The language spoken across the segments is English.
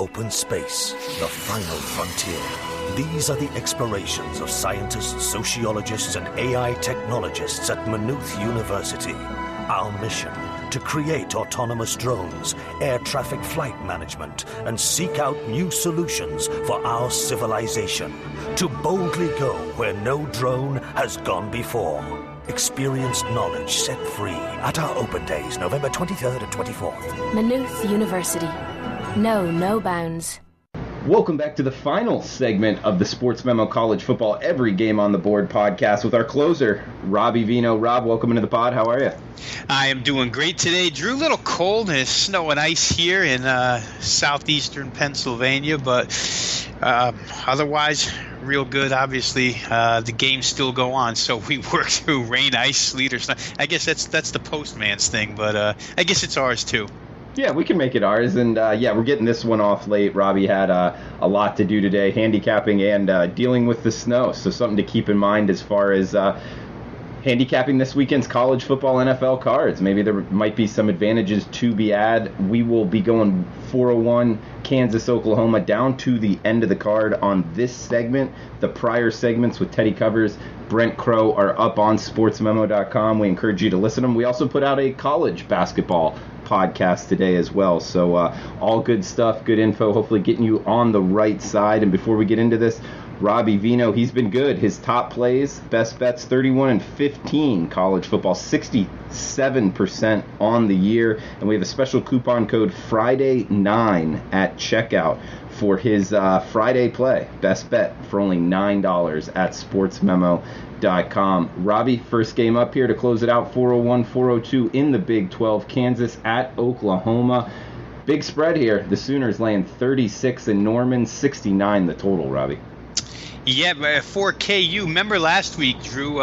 open space, the final frontier. These are the explorations of scientists, sociologists, and AI technologists at Maynooth University. Our mission: to create autonomous drones, air traffic flight management, and seek out new solutions for our civilization. To boldly go where no drone has gone before. Experienced knowledge set free at our open days, November 23rd and 24th. Maynooth University. No bounds. Welcome back to the final segment of the Sportsmemo College Football Every Game on the Board podcast with our closer, Robbie Veno. Rob, welcome into the pod. How are you? I am doing great today, Drew. A little cold and snow and ice here in southeastern Pennsylvania, but otherwise real good. Obviously, the games still go on, so we work through rain, ice, sleet, or snow. I guess that's the postman's thing, but I guess it's ours too. Yeah, we can make it ours, and we're getting this one off late. Robbie had a lot to do today, handicapping and dealing with the snow, so something to keep in mind as far as handicapping this weekend's college football NFL cards. Maybe there might be some advantages to be had. We will be going 401 Kansas, Oklahoma down to the end of the card on this segment. The prior segments with Teddy Covers, Brent Crow are up on sportsmemo.com. We encourage you to listen to them. We also put out a college basketball podcast today as well. So all good stuff, good info, hopefully getting you on the right side. And before we get into this, Robbie Veno, he's been good. His top plays, best bets, 31-15 college football, 67% on the year. And we have a special coupon code Friday9 at checkout for his Friday play. Best bet for only $9 at sportsmemo.com. Robbie, first game up here to close it out, 401-402 in the Big 12, Kansas at Oklahoma. Big spread here. The Sooners laying 36 in Norman, 69 the total, Robbie. Yeah, for KU. Remember last week, Drew,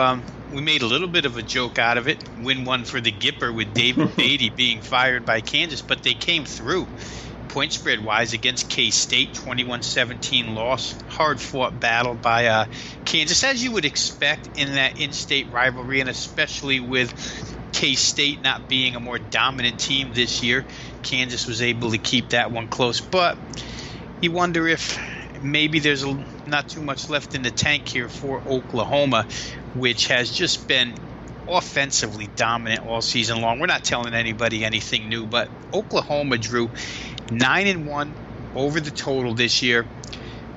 we made a little bit of a joke out of it. Win one for the Gipper with David Beatty being fired by Kansas, but they came through. Point spread wise against K-State, 21-17 loss. Hard fought battle by Kansas, as you would expect in that in-state rivalry, and especially with K-State not being a more dominant team this year. Kansas was able to keep that one close, but you wonder if maybe there's not too much left in the tank here for Oklahoma, which has just been offensively dominant all season long. We're not telling anybody anything new, but Oklahoma, Drew, 9-1 over the total this year,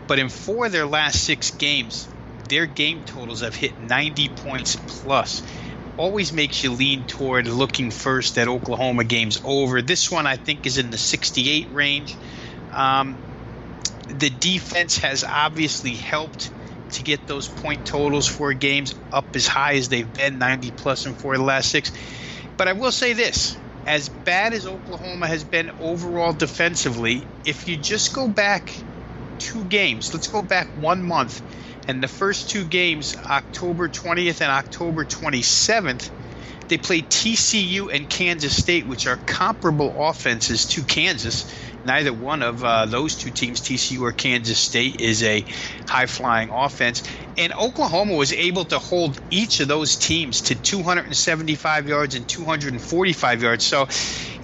but in 4 of their last 6 games, their game totals have hit 90 points plus. Always makes you lean toward looking first at Oklahoma games over. This one, I think, is in the 68 range. The defense has obviously helped to get those point totals for games up as high as they've been, 90 plus in 4 of the last 6. But I will say this, as bad as Oklahoma has been overall defensively, if you just go back 2 games, let's go back 1 month, and the first 2 games, October 20th and October 27th, they played TCU and Kansas State, which are comparable offenses to Kansas. Neither one of those 2 teams, TCU or Kansas State, is a high-flying offense. And Oklahoma was able to hold each of those teams to 275 yards and 245 yards. So,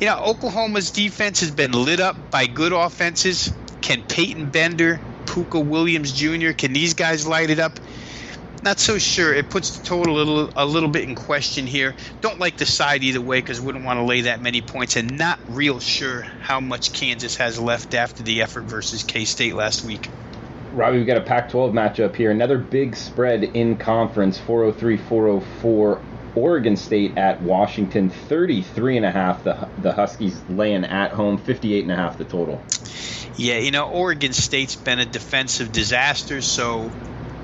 Oklahoma's defense has been lit up by good offenses. Can Peyton Bender, Puka Williams Jr., can these guys light it up? Not so sure. It puts the total a little bit in question here. Don't like the side either way because wouldn't want to lay that many points, and not real sure how much Kansas has left after the effort versus K-State last week. Robbie, we've got a Pac-12 matchup here. Another big spread in conference, 403-404. Oregon State at Washington, 33.5. The Huskies laying at home, 58.5 the total. Yeah, Oregon State's been a defensive disaster, so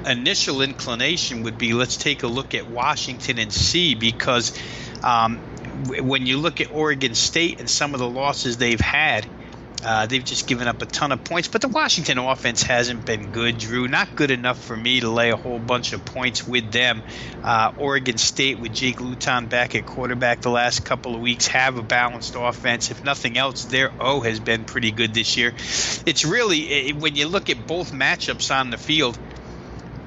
initial inclination would be let's take a look at Washington and see, because when you look at Oregon State and some of the losses they've had, they've just given up a ton of points. But the Washington offense hasn't been good, Drew. Not good enough for me to lay a whole bunch of points with them. Oregon State with Jake Luton back at quarterback the last couple of weeks have a balanced offense. If nothing else, their O has been pretty good this year. It's really, when you look at both matchups on the field,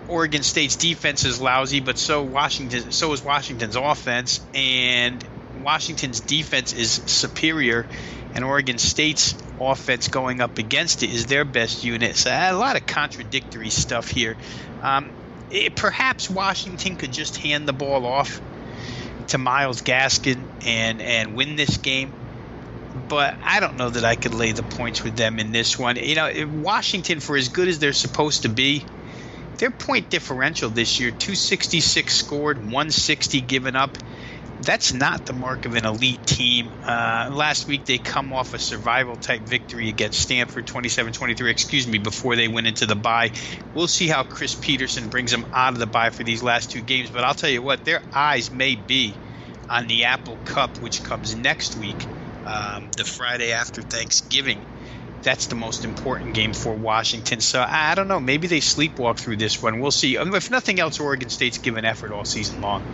Oregon State's defense is lousy, but so is Washington's offense, and Washington's defense is superior, and Oregon State's offense going up against it is their best unit. So a lot of contradictory stuff here. Perhaps Washington could just hand the ball off to Myles Gaskin and win this game. But I don't know that I could lay the points with them in this one. Washington, for as good as they're supposed to be, their point differential this year, 266 scored, 160 given up. That's not the mark of an elite team. Last week they come off a survival-type victory against Stanford, 27-23, before they went into the bye. We'll see how Chris Peterson brings them out of the bye for these last two games. But I'll tell you what, their eyes may be on the Apple Cup, which comes next week, the Friday after Thanksgiving. That's the most important game for Washington. So I don't know. Maybe they sleepwalk through this one. We'll see. If nothing else, Oregon State's given effort all season long.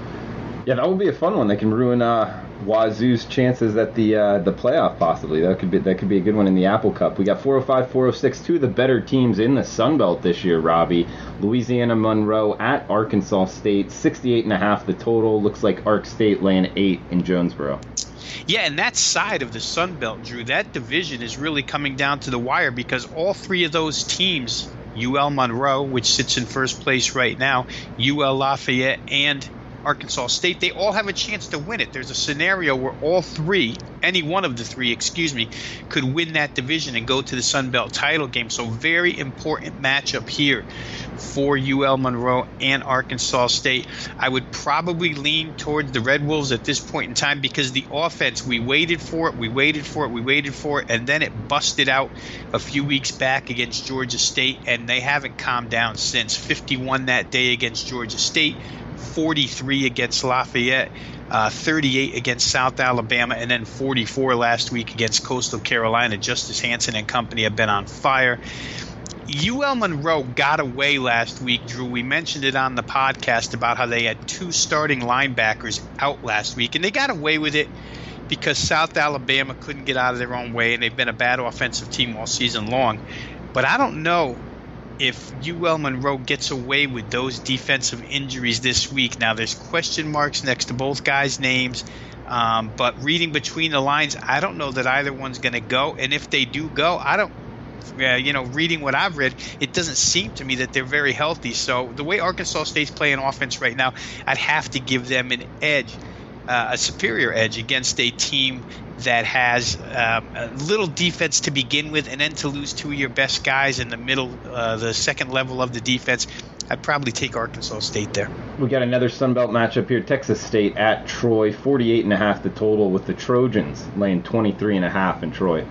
Yeah, that would be a fun one. They can ruin Wazoo's chances at the playoff possibly. That could be a good one in the Apple Cup. We got 405, 406, two of the better teams in the Sun Belt this year, Robbie. Louisiana Monroe at Arkansas State, 68.5 the total. Looks like Ark State laying 8 in Jonesboro. Yeah, and that side of the Sun Belt, Drew, that division is really coming down to the wire because all three of those teams, UL Monroe, which sits in first place right now, UL Lafayette, and Arkansas State, they all have a chance to win it. There's a scenario where all three, any one of the three, could win that division and go to the Sun Belt title game. So very important matchup here for UL Monroe and Arkansas State. I would probably lean towards the Red Wolves at this point in time because the offense, we waited for it, and then it busted out a few weeks back against Georgia State, and they haven't calmed down since. 51 that day against Georgia State, 43 against Lafayette, 38 against South Alabama, and then 44 last week against Coastal Carolina. Justice Hansen and company have been on fire. UL Monroe got away last week, Drew. We mentioned it on the podcast about how they had two starting linebackers out last week, and they got away with it because South Alabama couldn't get out of their own way, and they've been a bad offensive team all season long. But I don't know if UL Monroe gets away with those defensive injuries this week. Now, there's question marks next to both guys' names, but reading between the lines, I don't know that either one's going to go. And if they do go, reading what I've read, it doesn't seem to me that they're very healthy. So the way Arkansas State's playing offense right now, I'd have to give them an edge, a superior edge against a team that has a little defense to begin with, and then to lose two of your best guys in the middle, the second level of the defense. I'd probably take Arkansas State there. We got another Sun Belt matchup here. Texas State at Troy, 48.5 the total, with the Trojans laying 23.5 in Troy.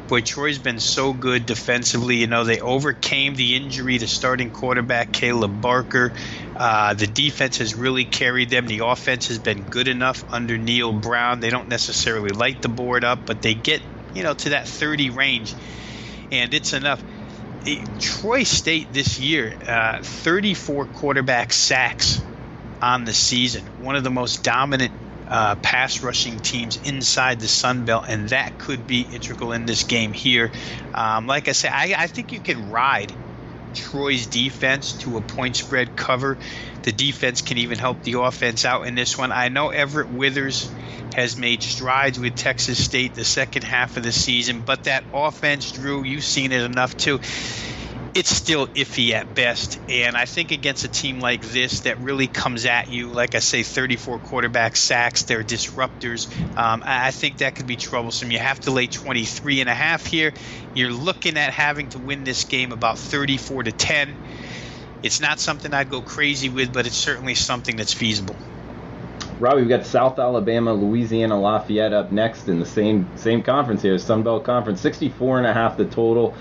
Boy, Troy's been so good defensively. They overcame the injury to starting quarterback Caleb Barker. The defense has really carried them. The offense has been good enough under Neil Brown. They don't necessarily light the board up, but they get, to that 30 range, and it's enough. Troy State this year, 34 quarterback sacks on the season. One of the most dominant pass rushing teams inside the Sun Belt, and that could be integral in this game here. Like I said, I think you can ride Troy's defense to a point spread cover. The defense can even help the offense out in this one. I know Everett Withers has made strides with Texas State the second half of the season, but that offense, Drew, you've seen it enough too. It's still iffy at best, and I think against a team like this that really comes at you, like I say, 34 quarterback sacks, they're disruptors. I think that could be troublesome. You have to lay 23.5 here. You're looking at having to win this game about 34-10. It's not something I'd go crazy with, but it's certainly something that's feasible. Robbie, we've got South Alabama, Louisiana Lafayette up next in the same conference here, Sun Belt Conference, 64.5 the total.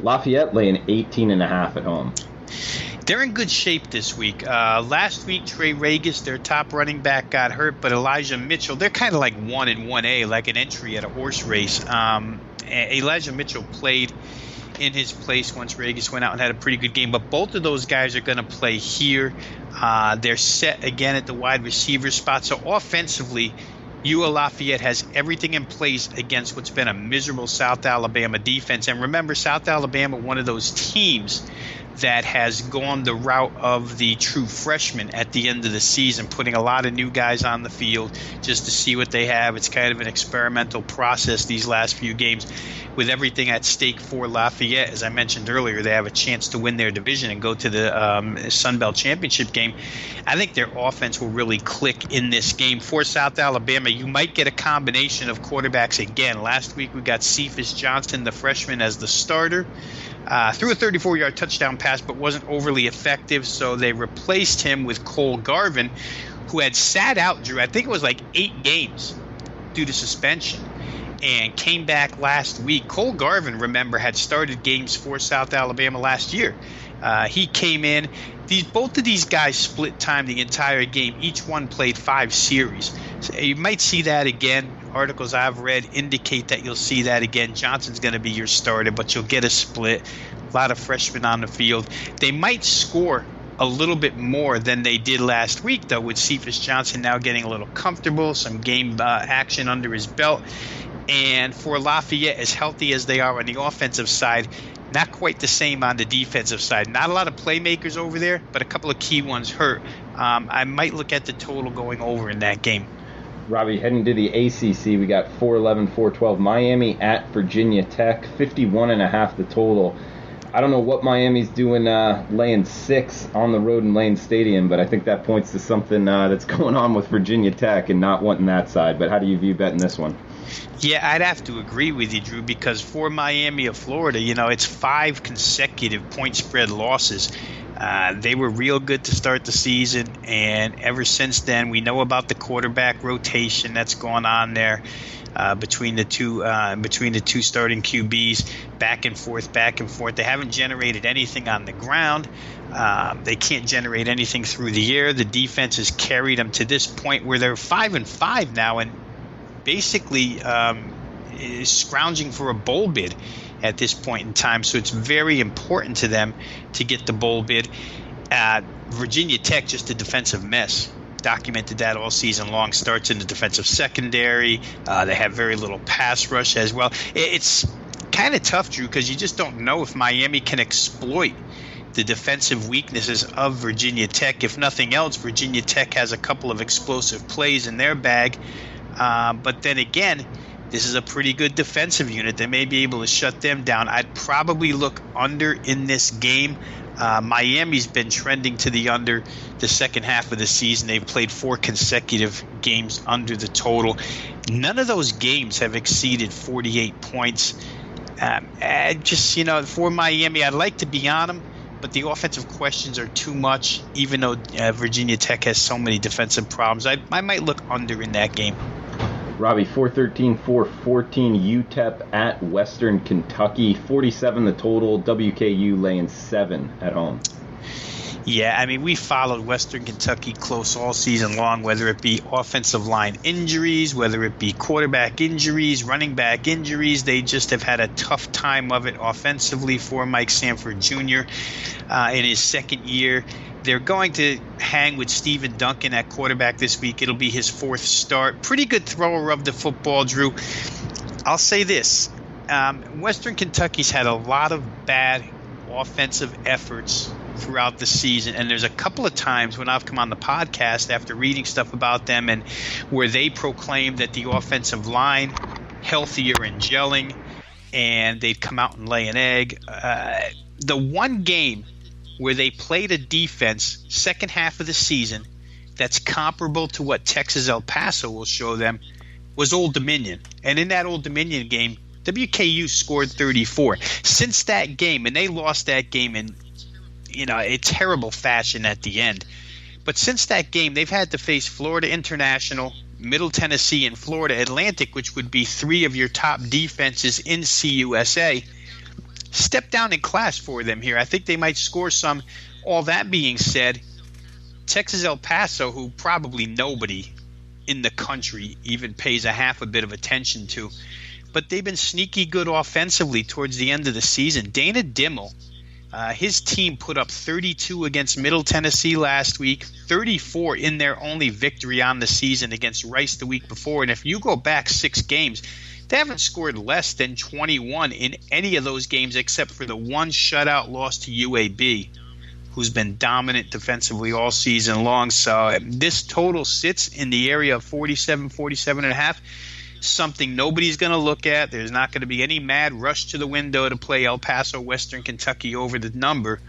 Lafayette laying 18.5 at home. They're in good shape this week. Last week, Trey Regis, their top running back, got hurt, but Elijah Mitchell, they're kind of like 1 and 1A, like an entry at a horse race. Elijah Mitchell played in his place once Regis went out and had a pretty good game, but both of those guys are going to play here. They're set again at the wide receiver spot. So offensively, UL Lafayette has everything in place against what's been a miserable South Alabama defense. And remember, South Alabama, one of those teams that has gone the route of the true freshman at the end of the season, putting a lot of new guys on the field just to see what they have. It's kind of an experimental process these last few games with everything at stake for Lafayette. As I mentioned earlier, they have a chance to win their division and go to the Sun Belt Championship game. I think their offense will really click in this game. For South Alabama, you might get a combination of quarterbacks again. Last week we got Cephas Johnson, the freshman, as the starter. Threw a 34-yard touchdown pass but wasn't overly effective, so they replaced him with Cole Garvin, who had sat out, Drew, I think it was like 8 games due to suspension, and came back last week. Cole Garvin, remember, had started games for South Alabama last year. He came in. Both of these guys split time the entire game. Each one played 5 series. So you might see that again. Articles I've read indicate that you'll see that again. Johnson's going to be your starter, but you'll get a split. A lot of freshmen on the field. They might score a little bit more than they did last week, though, with Cephas Johnson now getting a little comfortable, some game action under his belt. And for Lafayette, as healthy as they are on the offensive side, not quite the same on the defensive side. Not a lot of playmakers over there, but a couple of key ones hurt. I might look at the total going over in that game. Robbie, heading to the ACC, we got 4-11, 4-12. Miami at Virginia Tech, 51.5 the total. I don't know what Miami's doing laying 6 on the road in Lane Stadium, but I think that points to something that's going on with Virginia Tech and not wanting that side. But how do you view betting this one? Yeah, I'd have to agree with you, Drew, because for Miami of Florida, it's 5 consecutive point spread losses. They were real good to start the season, and ever since then, we know about the quarterback rotation that's going on there between the two starting QBs, back and forth. They haven't generated anything on the ground. They can't generate anything through the air. The defense has carried them to this point where they're 5-5 now, and basically is scrounging for a bowl bid at this point in time. So it's very important to them to get the bowl bid. Virginia Tech, just a defensive mess. Documented that all season long. Starts in the defensive secondary. They have very little pass rush as well. It's kind of tough, Drew, because you just don't know if Miami can exploit the defensive weaknesses of Virginia Tech. If nothing else, Virginia Tech has a couple of explosive plays in their bag. But then again, this is a pretty good defensive unit. They may be able to shut them down. I'd probably look under in this game. Miami's been trending to the under the second half of the season. They've played 4 consecutive games under the total. None of those games have exceeded 48 points. For Miami, I'd like to be on them, but the offensive questions are too much, even though Virginia Tech has so many defensive problems. I might look under in that game. Robbie, 4-13, 4-14, UTEP at Western Kentucky, 47 the total, WKU laying 7 at home. Yeah, I mean, we followed Western Kentucky close all season long, whether it be offensive line injuries, whether it be quarterback injuries, running back injuries. They just have had a tough time of it offensively for Mike Sanford Jr. In his second year. They're going to hang with Stephen Duncan at quarterback this week. It'll be his 4th start. Pretty good thrower of the football, Drew. I'll say this. Western Kentucky's had a lot of bad offensive efforts throughout the season, and there's a couple of times when I've come on the podcast after reading stuff about them and where they proclaimed that the offensive line healthier and gelling, and they'd come out and lay an egg. The one game where they played a defense second half of the season that's comparable to what Texas El Paso will show them was Old Dominion. And in that Old Dominion game, WKU scored 34. Since that game, and they lost that game in a terrible fashion at the end. But since that game, they've had to face Florida International, Middle Tennessee, and Florida Atlantic, which would be 3 of your top defenses in CUSA. Step down in class for them here. I think they might score some. All that being said, Texas El Paso, who probably nobody in the country even pays a half a bit of attention to, but they've been sneaky good offensively towards the end of the season. Dana Dimmel, his team put up 32 against Middle Tennessee last week, 34 in their only victory on the season against Rice the week before. And if you go back 6 games, They haven't scored less than 21 in any of those games except for the one shutout loss to UAB, who's been dominant defensively all season long. So this total sits in the area of 47, 47.5. Something nobody's going to look at. There's not going to be any mad rush to the window to play El Paso, Western Kentucky over the number.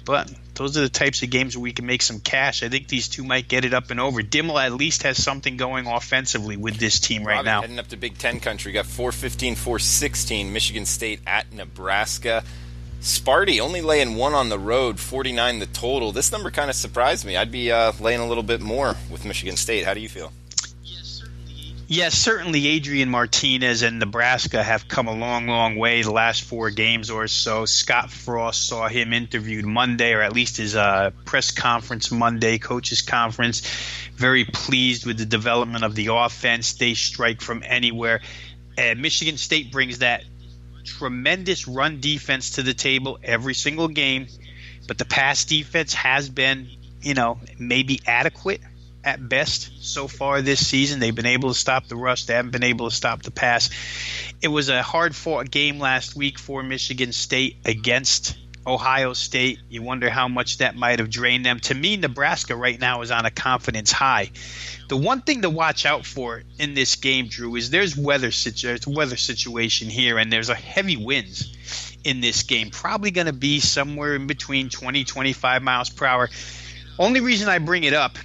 But those are the types of games where we can make some cash. I think these two might get it up and over. Dimmel at least has something going offensively with this team right now. Heading up to Big Ten country. Got 4-15, 4-16. Michigan State at Nebraska. Sparty only laying 1 on the road, 49 the total. This number kind of surprised me. I'd be laying a little bit more with Michigan State. How do you feel? Yes, certainly Adrian Martinez and Nebraska have come a long, long way the last 4 games or so. Scott Frost saw him interviewed Monday, or at least his press conference Monday, coaches conference. Very pleased with the development of the offense. They strike from anywhere. Michigan State brings that tremendous run defense to the table every single game, but the pass defense has been, maybe adequate at best so far this season. They've been able to stop the rush. They haven't been able to stop the pass. It was a hard-fought game last week for Michigan State against Ohio State. You wonder how much that might have drained them. To me, Nebraska right now is on a confidence high. The one thing to watch out for in this game, Drew, is there's weather situation here, and there's a heavy winds in this game. Probably going to be somewhere in between 20, 25 miles per hour. Only reason I bring it up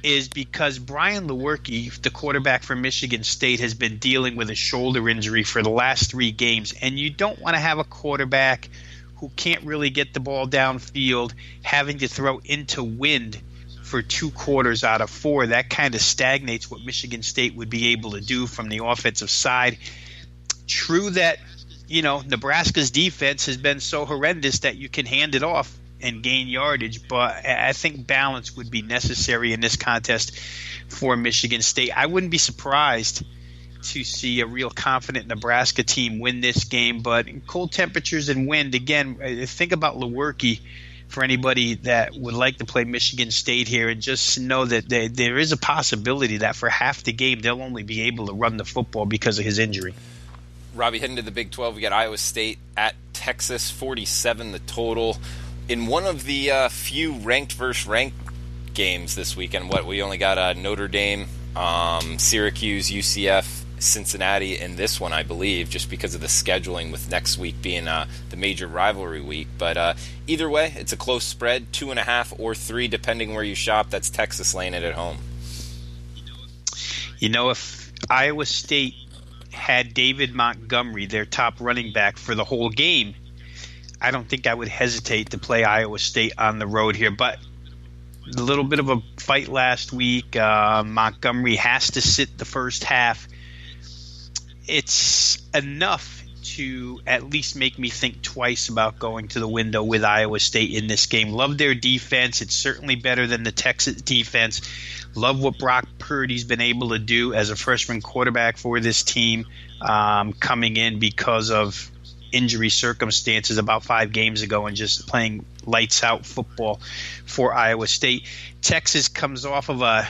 is because Brian Lewerke, the quarterback for Michigan State, has been dealing with a shoulder injury for the last 3 games. And you don't want to have a quarterback who can't really get the ball downfield having to throw into wind for 2 quarters out of 4. That kind of stagnates what Michigan State would be able to do from the offensive side. True that, Nebraska's defense has been so horrendous that you can hand it off and gain yardage, but I think balance would be necessary in this contest for Michigan State. I wouldn't be surprised to see a real confident Nebraska team win this game, but cold temperatures and wind, again, think about Lewerke for anybody that would like to play Michigan State here, and just know that there is a possibility that for half the game they'll only be able to run the football because of his injury. Robbie, heading to the Big 12, we got Iowa State at Texas, 47 the total. In one of the few ranked versus ranked games this weekend, we only got Notre Dame, Syracuse, UCF, Cincinnati in this one, I believe, just because of the scheduling with next week being the major rivalry week. But either way, it's a close spread, 2.5 or 3, depending where you shop. That's Texas laying it at home. If Iowa State had David Montgomery, their top running back, for the whole game, I don't think I would hesitate to play Iowa State on the road here. But a little bit of a fight last week. Montgomery has to sit the first half. It's enough to at least make me think twice about going to the window with Iowa State in this game. Love their defense. It's certainly better than the Texas defense. Love what Brock Purdy's been able to do as a freshman quarterback for this team, coming in because of injury circumstances about 5 games ago and just playing lights out football for Iowa State. Texas comes off of a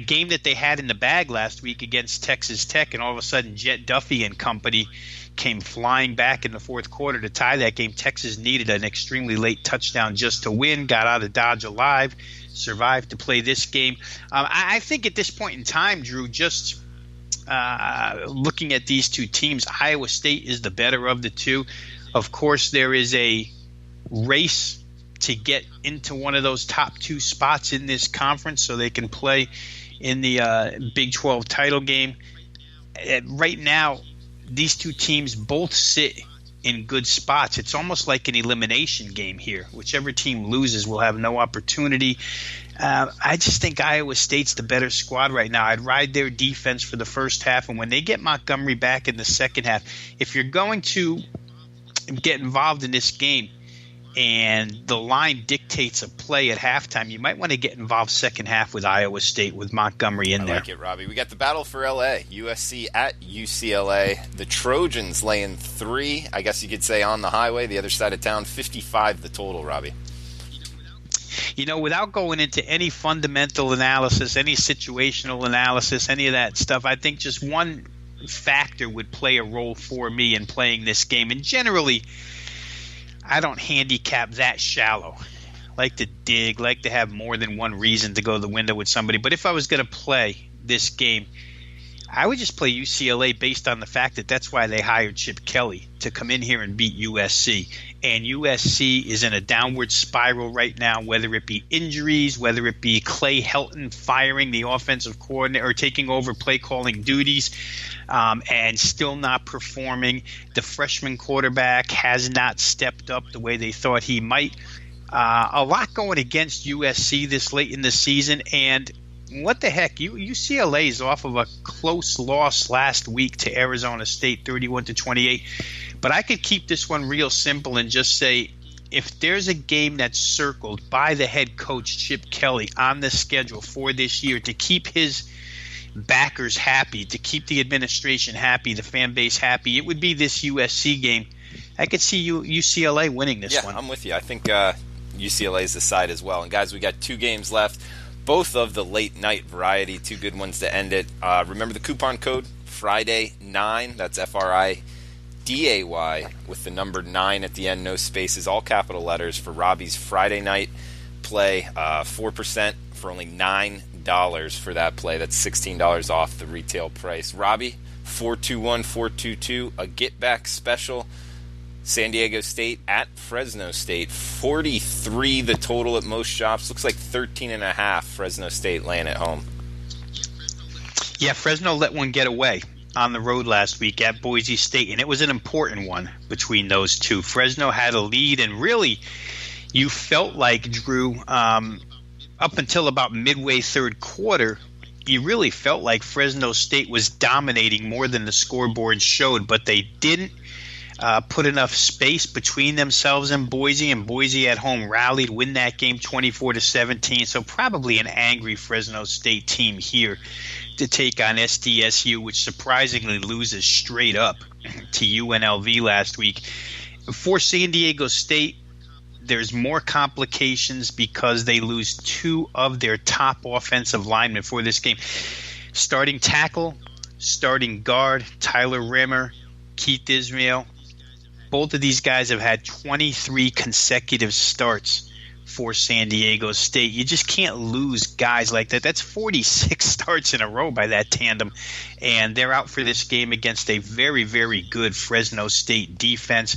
game that they had in the bag last week against Texas Tech, and all of a sudden Jet Duffy and company came flying back in the fourth quarter to tie that game. Texas needed an extremely late touchdown just to win, got out of Dodge alive, survived to play this game. I think at this point in time, Drew, just looking at these two teams, Iowa State is the better of the two. Of course, there is a race to get into one of those top 2 spots in this conference so they can play in the Big 12 title game. Right now, these two teams both sit in good spots. It's almost like an elimination game here. Whichever team loses will have no opportunity. I just think Iowa State's the better squad right now. I'd ride their defense for the first half, and when they get Montgomery back in the second half, if you're going to get involved in this game and the line dictates a play at halftime, you might want to get involved second half with Iowa State with Montgomery in there. I like it, Robbie. We got the battle for LA, USC at UCLA. The Trojans laying 3, I guess you could say, on the highway, the other side of town, 55 the total, Robbie. Without going into any fundamental analysis, any situational analysis, any of that stuff, I think just one factor would play a role for me in playing this game. And generally, I don't handicap that shallow. Like to dig, like to have more than one reason to go to the window with somebody. But if I was going to play this game, I would just play UCLA based on the fact that that's why they hired Chip Kelly, to come in here and beat USC. And USC is in a downward spiral right now, whether it be injuries, whether it be Clay Helton firing the offensive coordinator or taking over play calling duties, and still not performing. The freshman quarterback has not stepped up the way they thought he might. A lot going against USC this late in the season, and what the heck? UCLA is off of a close loss last week to Arizona State, 31-28. But I could keep this one real simple and just say, if there's a game that's circled by the head coach Chip Kelly on the schedule for this year to keep his backers happy, to keep the administration happy, the fan base happy, it would be this USC game. I could see UCLA winning this one. Yeah, I'm with you. I think UCLA is the side as well. And guys, we got 2 games left. Both of the late night variety, 2 good ones to end it. Remember the coupon code Friday9. That's FRIDAY with the number 9 at the end, no spaces, all capital letters for Robbie's Friday night play. 4% for only $9 for that play. That's $16 off the retail price. Robbie, 421-422, a get back special. San Diego State at Fresno State, 43 the total at most shops. Looks like 13.5 Fresno State laying at home. Yeah, Fresno let one get away on the road last week at Boise State, and it was an important one between those two. Fresno had a lead, and really you felt like, Drew, up until about midway third quarter, you really felt like Fresno State was dominating more than the scoreboard showed, but they didn't put enough space between themselves and Boise at home rallied, win that game 24-17. So probably an angry Fresno State team here to take on SDSU, which surprisingly loses straight up to UNLV last week. For San Diego State, there's more complications because they lose 2 of their top offensive linemen for this game. Starting tackle, starting guard, Tyler Rimmer, Keith Ismail. Both of these guys have had 23 consecutive starts for San Diego State. You just can't lose guys like that. That's 46 starts in a row by that tandem. And they're out for this game against a very, very good Fresno State defense.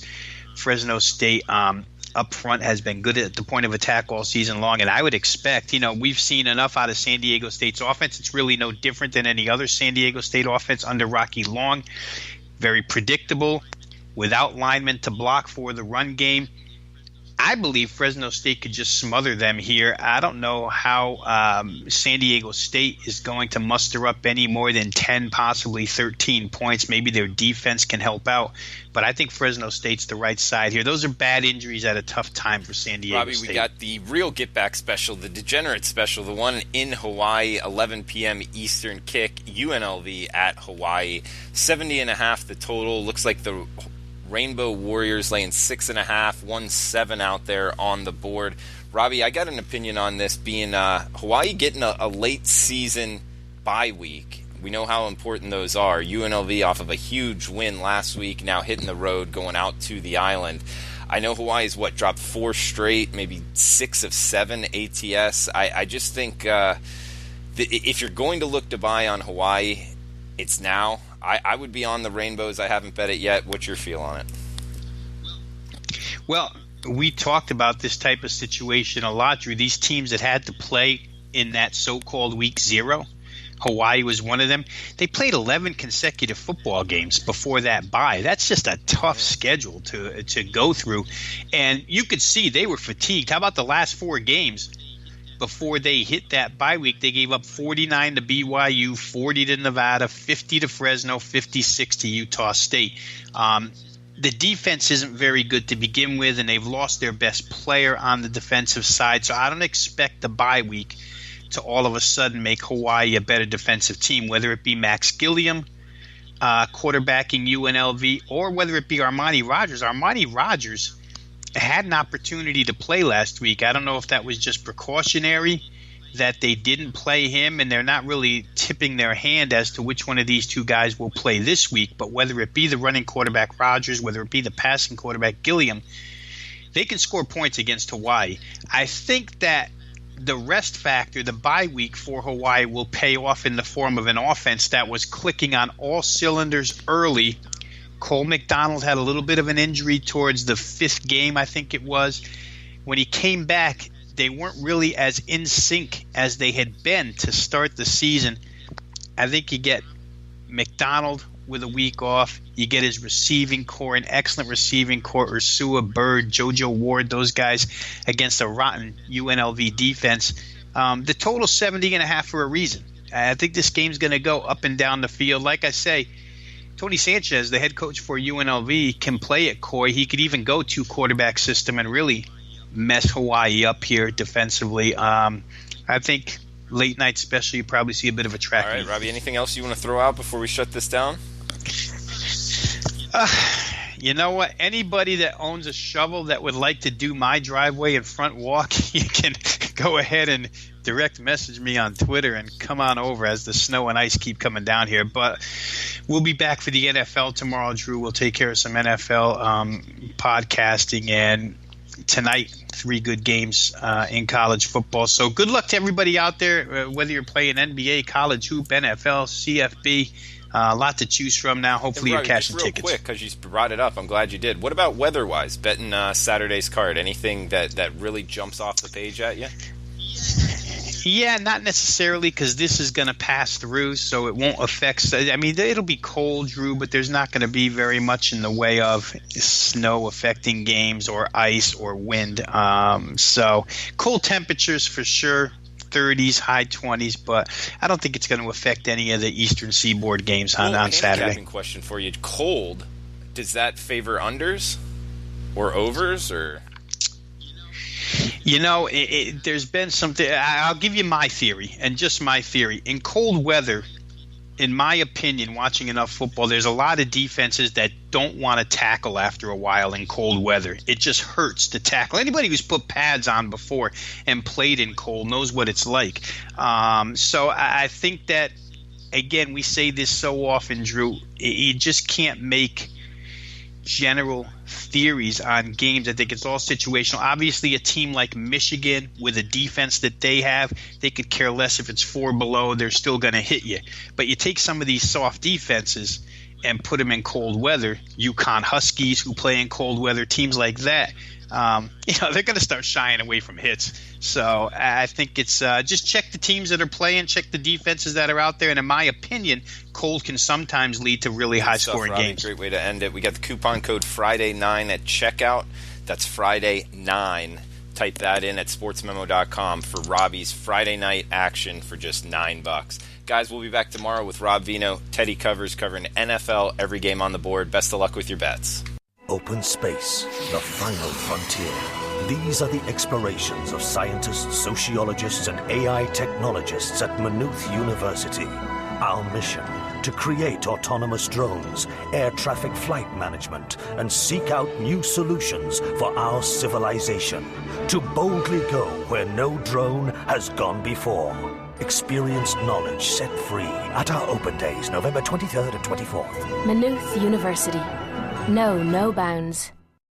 Fresno State up front has been good at the point of attack all season long. And I would expect, we've seen enough out of San Diego State's offense. It's really no different than any other San Diego State offense under Rocky Long. Very predictable, without linemen to block for the run game. I believe Fresno State could just smother them here. I don't know how San Diego State is going to muster up any more than 10, possibly 13 points. Maybe their defense can help out, but I think Fresno State's the right side here. Those are bad injuries at a tough time for San Diego Robbie, State. we got the real get back special, the degenerate special, the one in Hawaii, 11 p.m. Eastern kick, UNLV at Hawaii, 70.5 the total. Looks like the Rainbow Warriors laying 6.5, 1-7 out there on the board. Robbie, I got an opinion on this being Hawaii getting a late season bye week. We know how important those are. UNLV off of a huge win last week, now hitting the road, going out to the island. I know Hawaii's dropped 4 straight, maybe 6 of 7 ATS. I just think if you're going to look to buy on Hawaii, it's now. I would be on the Rainbows. I haven't bet it yet. What's your feel on it? Well, we talked about this type of situation a lot, Drew. These teams that had to play in that so-called week 0, Hawaii was one of them. They played 11 consecutive football games before that bye. That's just a tough schedule to go through. And you could see they were fatigued. How about the last 4 games? Before they hit that bye week, they gave up 49 to BYU, 40 to Nevada, 50 to Fresno, 56 to Utah State. The defense isn't very good to begin with, and they've lost their best player on the defensive side. So I don't expect the bye week to all of a sudden make Hawaii a better defensive team, whether it be Max Gilliam quarterbacking UNLV or whether it be Armani Rogers. Armani Rogers had an opportunity to play last week. I don't know if that was just precautionary that they didn't play him, and they're not really tipping their hand as to which one of these two guys will play this week. But whether it be the running quarterback Rogers, whether it be the passing quarterback Gilliam, they can score points against Hawaii. I think that the rest factor, the bye week for Hawaii, will pay off in the form of an offense that was clicking on all cylinders early. Cole McDonald had a little bit of an injury towards the 5th game, I think it was. When he came back, they weren't really as in sync as they had been to start the season. I think you get McDonald with a week off. You get his receiving core, an excellent receiving core, Ursua, Bird, JoJo Ward, those guys against a rotten UNLV defense. The total 70.5 for a reason. I think this game's going to go up and down the field. Like I say, Tony Sanchez, the head coach for UNLV, can play at Coy. He could even go 2-quarterback system and really mess Hawaii up here defensively. I think late night especially, you probably see a bit of a track. All right, Robbie, anything else you want to throw out before we shut this down? You know what? Anybody that owns a shovel that would like to do my driveway and front walk, you can go ahead and direct message me on Twitter and come on over as the snow and ice keep coming down here. But we'll be back for the NFL tomorrow, Drew. We'll take care of some NFL podcasting, and tonight 3 good games in college football. So good luck to everybody out there, whether you're playing NBA, college hoop, NFL, CFB. A lot to choose from now. Hopefully you're cashing tickets. Real quick, because you brought it up, I'm glad you did. What about weather-wise, betting Saturday's card? Anything that really jumps off the page at you? Yeah, not necessarily, because this is going to pass through, so it won't affect – I mean, it'll be cold, Drew, but there's not going to be very much in the way of snow affecting games or ice or wind. So cold temperatures for sure, 30s, high 20s, but I don't think it's going to affect any of the Eastern Seaboard games on Saturday. Handicapping question for you. Cold, does that favor unders or overs or – You know, there's been something. I'll give you my theory, and just my theory. In cold weather, in my opinion, watching enough football, there's a lot of defenses that don't want to tackle after a while in cold weather. It just hurts to tackle. Anybody who's put pads on before and played in cold knows what it's like. So I think that, again, we say this so often, Drew, you just can't make general theories on games. I think it's all situational. Obviously, a team like Michigan with a defense that they have, they could care less if it's 4 below. They're still going to hit you. But you take some of these soft defenses and put them in cold weather. UConn Huskies, who play in cold weather, teams like that, they're going to start shying away from hits. So I think it's just check the teams that are playing, check the defenses that are out there, and in my opinion, cold can sometimes lead to really high-scoring games. Great way to end it. We got the coupon code Friday9 at checkout. That's Friday9. Type that in at sportsmemo.com for Robbie's Friday night action for just $9. Guys, we'll be back tomorrow with Rob Veno, Teddy Covers, covering NFL, every game on the board. Best of luck with your bets. Open space, the final frontier. These are the explorations of scientists, sociologists, and AI technologists at Maynooth University. Our mission, to create autonomous drones, air traffic flight management, and seek out new solutions for our civilization. To boldly go where no drone has gone before. Experience knowledge set free at our open days, November 23rd and 24th. Maynooth University. No bounds.